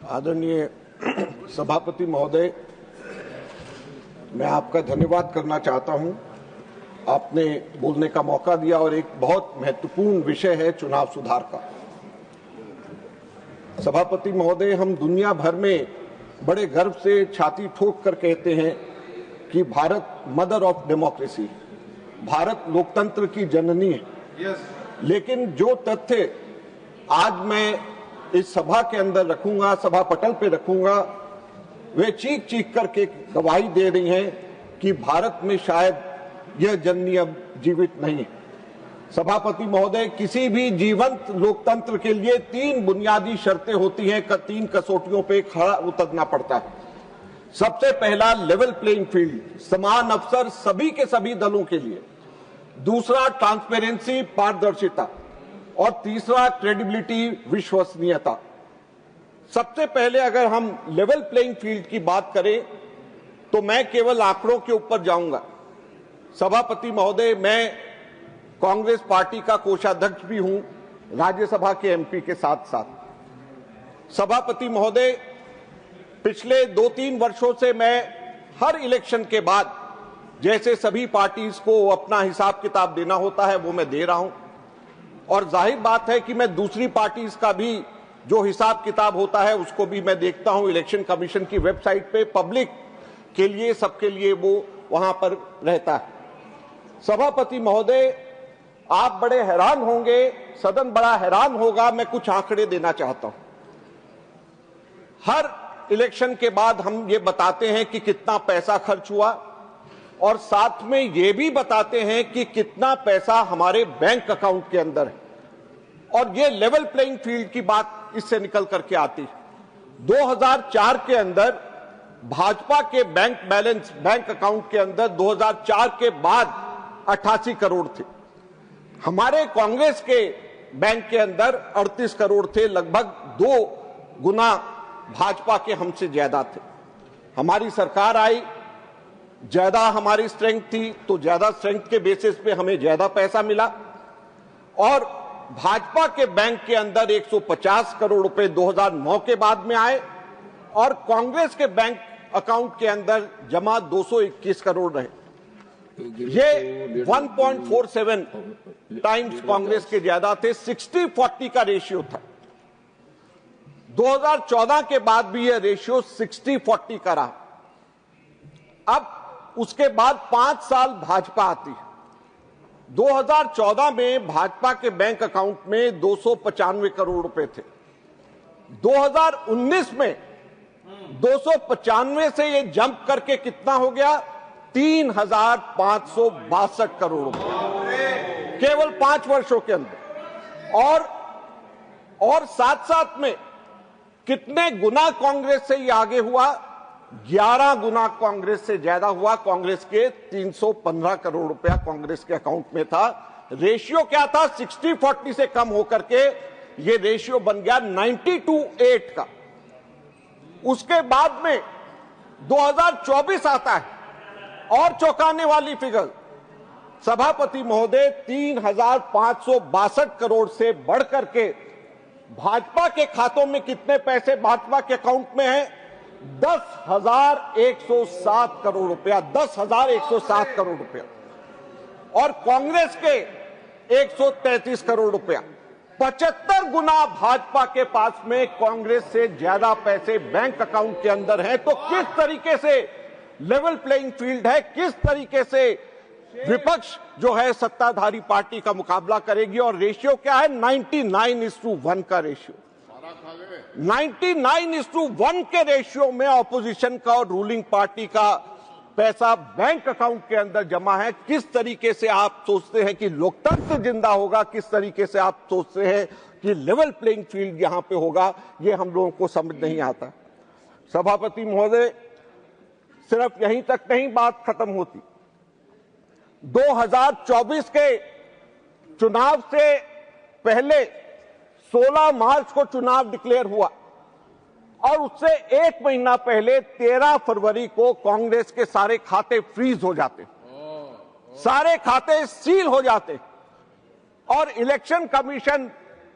आदरणीय सभापति महोदय, मैं आपका धन्यवाद करना चाहता हूं। आपने बोलने का मौका दिया और एक बहुत महत्वपूर्ण विषय है चुनाव सुधार का। सभापति महोदय, हम दुनिया भर में बड़े गर्व से छाती ठोक कर कहते हैं कि Bharat mother of democracy, Bharat लोकतंत्र की जननी है। लेकिन जो तथ्य आज मैं इस सभा के अंदर रखूंगा, सभा पटल पे रखूंगा, वे चीख चीख करके गवाही दे रही हैं कि भारत में शायद यह जननी अब जीवित नहीं है। सभापति महोदय, किसी भी जीवंत लोकतंत्र के लिए 3 बुनियादी शर्तें होती हैं, 3 कसौटियों पे खड़ा उतरना पड़ता है। सबसे पहला लेवल प्लेइंग फील्ड, समान अवसर सभी के सभी दलों के लिए। दूसरा ट्रांसपेरेंसी, पारदर्शिता। और तीसरा क्रेडिबिलिटी, विश्वसनीयता। सबसे पहले अगर हम लेवल प्लेइंग फील्ड की बात करें तो मैं केवल आंकड़ों के ऊपर जाऊंगा। सभापति महोदय, मैं कांग्रेस पार्टी का कोषाध्यक्ष भी हूं, राज्यसभा के एमपी के साथ साथ। सभापति महोदय, पिछले 2-3 वर्षों से मैं हर इलेक्शन के बाद जैसे सभी पार्टीज को अपना हिसाब किताब देना होता है वो मैं दे रहा हूं, और जाहिर बात है कि मैं दूसरी पार्टीज का भी जो हिसाब किताब होता है उसको भी मैं देखता हूं। इलेक्शन कमीशन की वेबसाइट पे पब्लिक के लिए, सबके लिए वो वहां पर रहता है। सभापति महोदय, आप बड़े हैरान होंगे, सदन बड़ा हैरान होगा, मैं कुछ आंकड़े देना चाहता हूं। हर इलेक्शन के बाद हम ये बताते हैं कि कितना पैसा खर्च हुआ, और साथ में ये भी बताते हैं कि कितना पैसा हमारे बैंक अकाउंट के अंदर है, और ये लेवल प्लेइंग फील्ड की बात इससे निकल करके आती है। 2004 के अंदर भाजपा के बैंक बैलेंस, बैंक अकाउंट के अंदर 2004 के बाद 88 करोड़ थे। हमारे कांग्रेस के बैंक के अंदर 38 करोड़ थे, लगभग 2 गुना भाजपा के हमसे ज्यादा थे। हमारी सरकार आई, ज्यादा हमारी स्ट्रेंथ थी, तो ज्यादा स्ट्रेंथ के बेसिस पे हमें ज्यादा पैसा मिला, और भाजपा के बैंक के अंदर 150 करोड़ रुपए 2009 के बाद में आए, और कांग्रेस के बैंक अकाउंट के अंदर जमा 221 करोड़ रहे। ये 1.47 टाइम्स कांग्रेस के ज्यादा थे। 60-40 का रेशियो था। 2014 के बाद भी यह रेशियो 60-40 का रहा। अब उसके बाद 5 साल भाजपा आती है। 2014 में भाजपा के बैंक अकाउंट में 295 करोड़ रुपए थे। 2019 में 295 से ये जंप करके कितना हो गया? 3,562 करोड़ रुपए केवल 5 वर्षों के अंदर। और साथ साथ में कितने गुना कांग्रेस से ये आगे हुआ? 11 गुना कांग्रेस से ज्यादा हुआ। कांग्रेस के 315 करोड़ रुपया कांग्रेस के अकाउंट में था। रेशियो क्या था? 60-40 से कम होकर के ये रेशियो बन गया 90-8 का। उसके बाद में 2024 आता है, और चौंकाने वाली फिगर, सभापति महोदय, 3,562 करोड़ से बढ़कर के भाजपा के खातों में कितने पैसे भाजपा के अकाउंट में है? 10,107 करोड़ रुपया। 10,107 करोड़ रुपया। और कांग्रेस के 133 करोड़ रुपया। 75 गुना भाजपा के पास में कांग्रेस से ज्यादा पैसे बैंक अकाउंट के अंदर हैं। तो किस तरीके से लेवल प्लेइंग फील्ड है, किस तरीके से विपक्ष जो है सत्ताधारी पार्टी का मुकाबला करेगी। और रेशियो क्या है? 99:1 का रेशियो। 99:1 के रेशियो में ऑपोजिशन का और रूलिंग पार्टी का पैसा बैंक अकाउंट के अंदर जमा है। किस तरीके से आप सोचते हैं कि लोकतंत्र जिंदा होगा? किस तरीके से आप सोचते हैं कि लेवल प्लेइंग फील्ड यहां पे होगा? ये हम लोगों को समझ नहीं आता। सभापति महोदय, सिर्फ यहीं तक नहीं बात खत्म होती। 2024 के चुनाव से पहले 16 मार्च को चुनाव डिक्लेयर हुआ, और उससे 1 महीना पहले 13 फरवरी को कांग्रेस के सारे खाते फ्रीज हो जाते, सारे खाते सील हो जाते, और इलेक्शन कमीशन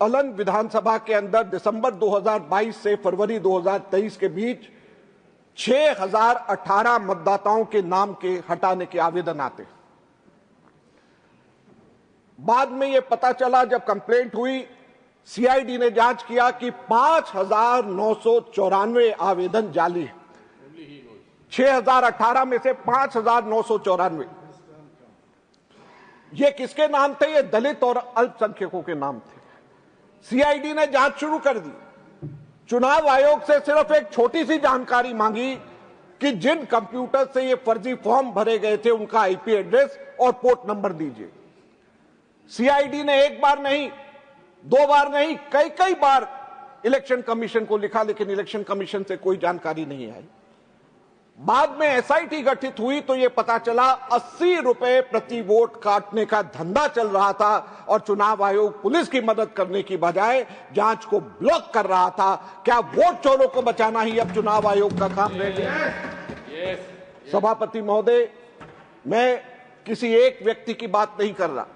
अलन विधानसभा के अंदर दिसंबर 2022 से फरवरी 2023 के बीच 6018 मतदाताओं के नाम के हटाने के आवेदन आते हैं। बाद में यह पता चला, जब कंप्लेंट हुई, सीआईडी ने जांच किया कि 5994 आवेदन जाली है। 6018 में से 5994 ये किसके नाम थे? ये दलित और अल्पसंख्यकों के नाम थे। सीआईडी ने जांच शुरू कर दी। चुनाव आयोग से सिर्फ एक छोटी सी जानकारी मांगी कि जिन कंप्यूटर से ये फर्जी फॉर्म भरे गए थे उनका आईपी एड्रेस और पोर्ट नंबर दीजिए। सीआईडी ने एक बार नहीं, दो बार नहीं, कई कई बार इलेक्शन कमीशन को लिखा, लेकिन इलेक्शन कमीशन से कोई जानकारी नहीं आई। बाद में एसआईटी गठित हुई तो यह पता चला 80 रुपए प्रति वोट काटने का धंधा चल रहा था और चुनाव आयोग पुलिस की मदद करने की बजाय जांच को ब्लॉक कर रहा था। क्या वोट चोरों को बचाना ही अब चुनाव आयोग का काम रह गया? सभापति महोदय, मैं किसी एक व्यक्ति की बात नहीं कर रहा।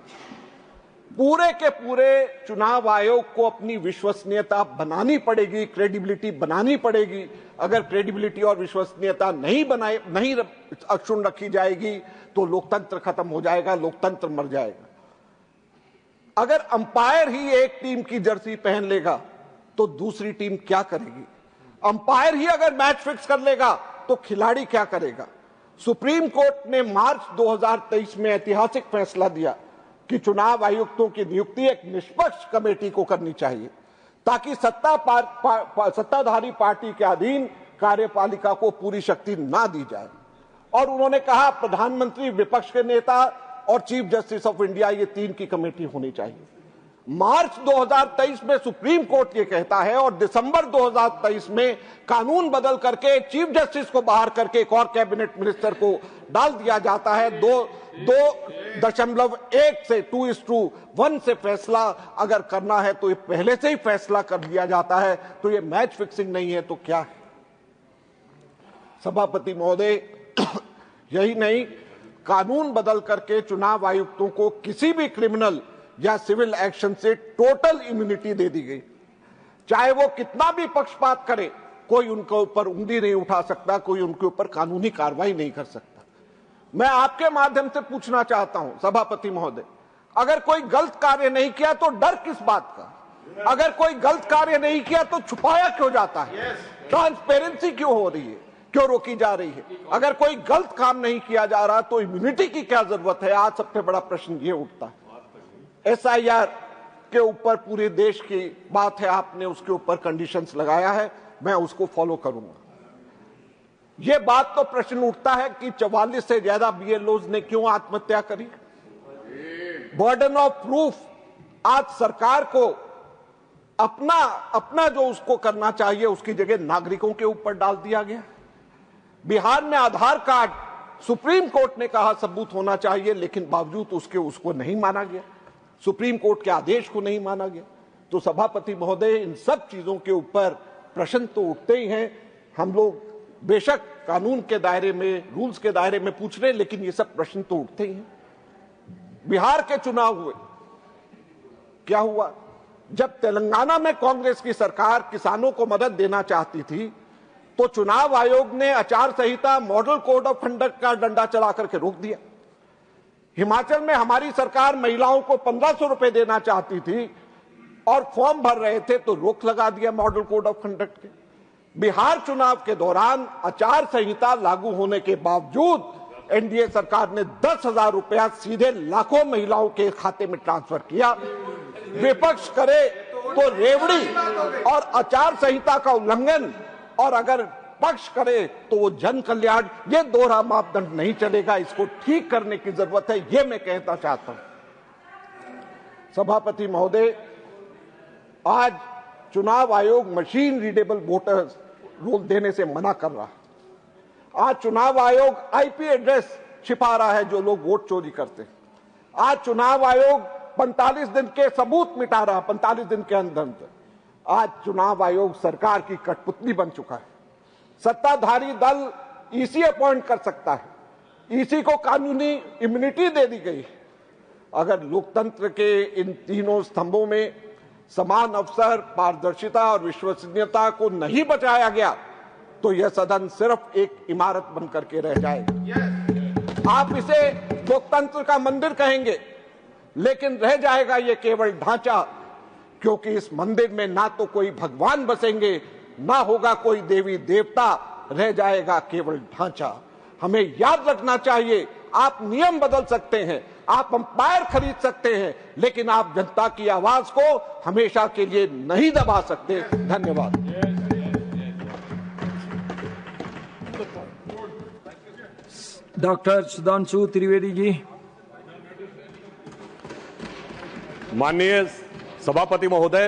पूरे के पूरे चुनाव आयोग को अपनी विश्वसनीयता बनानी पड़ेगी, क्रेडिबिलिटी बनानी पड़ेगी। अगर क्रेडिबिलिटी और विश्वसनीयता नहीं अक्षुण्ण रखी जाएगी तो लोकतंत्र खत्म हो जाएगा, लोकतंत्र मर जाएगा। अगर अंपायर ही एक टीम की जर्सी पहन लेगा तो दूसरी टीम क्या करेगी? अंपायर ही अगर मैच फिक्स कर लेगा तो खिलाड़ी क्या करेगा? सुप्रीम कोर्ट ने मार्च 2023 में ऐतिहासिक फैसला दिया कि चुनाव आयुक्तों की नियुक्ति एक निष्पक्ष कमेटी को करनी चाहिए ताकि सत्ताधारी पार्टी के अधीन कार्यपालिका को पूरी शक्ति ना दी जाए। और उन्होंने कहा प्रधानमंत्री, विपक्ष के नेता और चीफ जस्टिस ऑफ इंडिया, ये तीन की कमेटी होनी चाहिए। मार्च 2023 में सुप्रीम कोर्ट ये कहता है और दिसंबर 2023 में कानून बदल करके चीफ जस्टिस को बाहर करके एक और कैबिनेट मिनिस्टर को डाल दिया जाता है। 2.1 से 2:1 से फैसला अगर करना है तो ये पहले से ही फैसला कर दिया जाता है, तो ये मैच फिक्सिंग नहीं है तो क्या है? सभापति महोदय, यही नहीं, कानून बदल करके चुनाव आयुक्तों को किसी भी क्रिमिनल या सिविल एक्शन से टोटल इम्यूनिटी दे दी गई। चाहे वो कितना भी पक्षपात करे, कोई उनके ऊपर उंगली नहीं उठा सकता, कोई उनके ऊपर कानूनी कार्रवाई नहीं कर सकता। मैं आपके माध्यम से पूछना चाहता हूं सभापति महोदय, अगर कोई गलत कार्य नहीं किया तो डर किस बात का? अगर कोई गलत कार्य नहीं किया तो छुपाया क्यों जाता है? ट्रांसपेरेंसी क्यों हो रही है, क्यों रोकी जा रही है? अगर कोई गलत काम नहीं किया जा रहा तो इम्यूनिटी की क्या जरूरत है? आज सबसे बड़ा प्रश्न ये उठता है। एसआईआर के ऊपर पूरे देश की बात है, आपने उसके ऊपर कंडीशंस लगाया है, मैं उसको फॉलो करूंगा। यह बात तो प्रश्न उठता है कि 44 से ज्यादा बीएलओज ने क्यों आत्महत्या करी? बर्डन ऑफ प्रूफ आज सरकार को अपना जो उसको करना चाहिए उसकी जगह नागरिकों के ऊपर डाल दिया गया। बिहार में आधार कार्ड सुप्रीम कोर्ट ने कहा सबूत होना चाहिए, लेकिन बावजूद उसको नहीं माना गया, सुप्रीम कोर्ट के आदेश को नहीं माना गया। तो सभापति महोदय, इन सब चीजों के ऊपर प्रश्न तो उठते ही हैं। हम लोग बेशक कानून के दायरे में, रूल्स के दायरे में पूछ रहे हैं, लेकिन ये सब प्रश्न तो उठते ही हैं। बिहार के चुनाव हुए, क्या हुआ? जब तेलंगाना में कांग्रेस की सरकार किसानों को मदद देना चाहती थी तो चुनाव आयोग ने आचार संहिता, मॉडल कोड ऑफ कंडक्ट का डंडा चला करके रोक दिया। हिमाचल में हमारी सरकार महिलाओं को 1500 रुपए देना चाहती थी और फॉर्म भर रहे थे तो रोक लगा दिया मॉडल कोड ऑफ कंडक्ट के। बिहार चुनाव के दौरान आचार संहिता लागू होने के बावजूद एनडीए सरकार ने 10,000 रुपया सीधे लाखों महिलाओं के खाते में ट्रांसफर किया। विपक्ष करे तो रेवड़ी और आचार संहिता का उल्लंघन, और अगर पक्ष करे तो वो जन कल्याण। ये दोहरा मापदंड नहीं चलेगा, इसको ठीक करने की जरूरत है, ये मैं कहना चाहता हूं। सभापति महोदय, आज चुनाव आयोग मशीन रीडेबल वोटर्स रोल देने से मना कर रहा है। आज चुनाव आयोग आईपी एड्रेस छिपा रहा है जो लोग वोट चोरी करते हैं। आज चुनाव आयोग 45 दिन के सबूत मिटा रहा है, 45 दिन के अंदर। आज चुनाव आयोग सरकार की कठपुतली बन चुका है। सत्ताधारी दल ईसी अपॉइंट कर सकता है, ईसी को कानूनी इम्यूनिटी दे दी गई। अगर लोकतंत्र के इन तीनों स्तंभों में समान अवसर, पारदर्शिता और विश्वसनीयता को नहीं बचाया गया तो यह सदन सिर्फ एक इमारत बनकर के रह जाएगा। आप इसे लोकतंत्र का मंदिर कहेंगे, लेकिन रह जाएगा ये केवल ढांचा, क्योंकि इस मंदिर में ना तो कोई भगवान बसेंगे, ना होगा कोई देवी देवता, रह जाएगा केवल ढांचा। हमें याद रखना चाहिए, आप नियम बदल सकते हैं, आप अंपायर खरीद सकते हैं, लेकिन आप जनता की आवाज को हमेशा के लिए नहीं दबा सकते। धन्यवाद। डॉक्टर सुधांशु त्रिवेदी जी। माननीय सभापति महोदय,